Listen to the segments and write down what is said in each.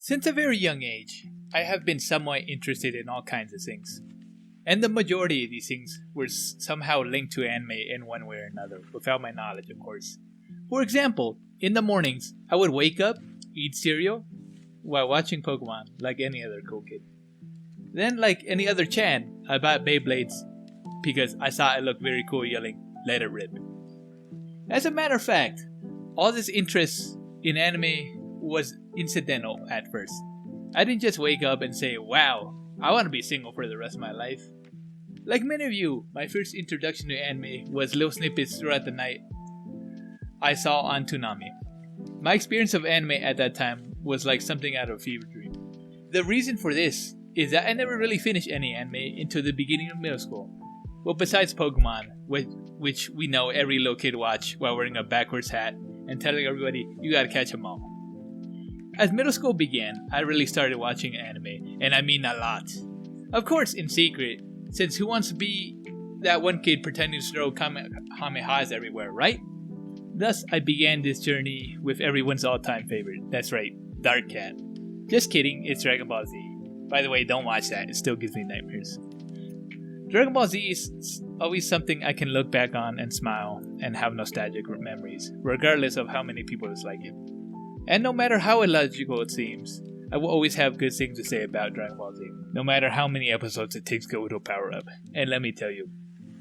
Since a very young age, I have been somewhat interested in all kinds of things. And the majority of these things were somehow linked to anime in one way or another, without my knowledge, of course. For example, in the mornings, I would wake up, eat cereal, while watching Pokemon, like any other cool kid. Then, like any other Chan, I bought Beyblades because I thought it looked very cool yelling, "Let it rip." As a matter of fact, all this interest in anime was incidental at first. I didn't just wake up and say, "Wow, I want to be single for the rest of my life." Like many of you, my first introduction to anime was little snippets throughout the night I saw on Toonami. My experience of anime at that time was like something out of a fever dream. The reason for this is that I never really finished any anime until the beginning of middle school. Well, besides Pokemon, which we know every little kid watch while wearing a backwards hat and telling everybody, "You gotta catch 'em all." As middle school began, I really started watching anime, and I mean a lot. Of course, in secret, since who wants to be that one kid pretending to throw kamehamehas everywhere, right? Thus, I began this journey with everyone's all-time favorite. That's right, Dark Cat. Just kidding, it's Dragon Ball Z. By the way, don't watch that, it still gives me nightmares. Dragon Ball Z is always something I can look back on and smile and have nostalgic memories, regardless of how many people dislike it. And no matter how illogical it seems, I will always have good things to say about Dragon Ball Z, no matter how many episodes it takes Goku to power up. And let me tell you,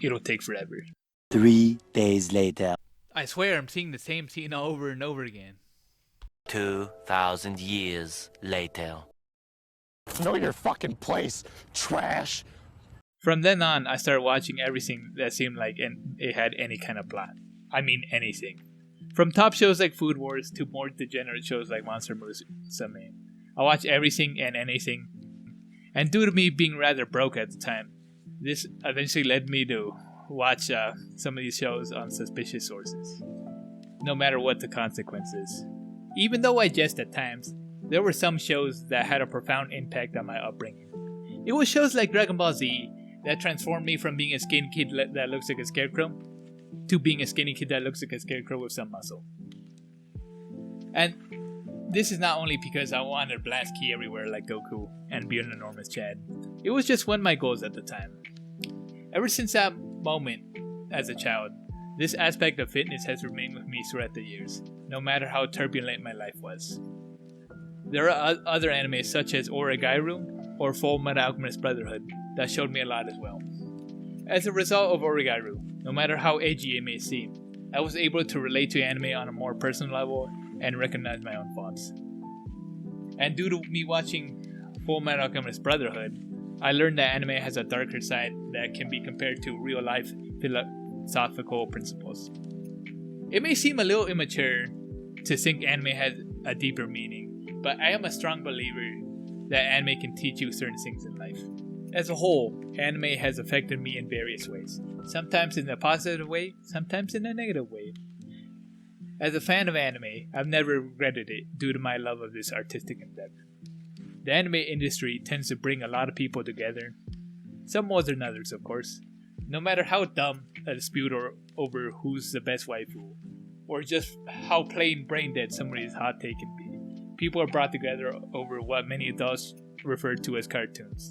it'll take forever. 3 days later. I swear I'm seeing the same scene over and over again. 2,000 years later. Know your fucking place, trash. From then on, I started watching everything that seemed like it had any kind of plot. I mean anything. From top shows like Food Wars to more degenerate shows like Monster Musume. I watched everything and anything. And due to me being rather broke at the time, this eventually led me to watch some of these shows on suspicious sources, no matter what the consequences. Even though I jest at times, there were some shows that had a profound impact on my upbringing. It was shows like Dragon Ball Z that transformed me from being a skinny kid that looks like a scarecrow to being a skinny kid that looks like a scarecrow with some muscle. And this is not only because I wanted to blast ki everywhere like Goku and be an enormous Chad. It was just one of my goals at the time. Ever since that moment as a child, this aspect of fitness has remained with me throughout the years, no matter how turbulent my life was. There are other animes such as Oregairu or Full Metal Alchemist Brotherhood that showed me a lot as well. As a result of Oregairu, no matter how edgy it may seem, I was able to relate to anime on a more personal level and recognize my own faults. And due to me watching Full Metal Alchemist Brotherhood, I learned that anime has a darker side that can be compared to real-life philosophical principles. It may seem a little immature to think anime has a deeper meaning, but I am a strong believer that anime can teach you certain things in life. As a whole, anime has affected me in various ways, sometimes in a positive way, sometimes in a negative way. As a fan of anime, I've never regretted it due to my love of this artistic endeavor. The anime industry tends to bring a lot of people together, some more than others, of course. No matter how dumb a dispute over who's the best waifu, or just how plain brain dead somebody's hot take can be, people are brought together over what many adults refer to as cartoons.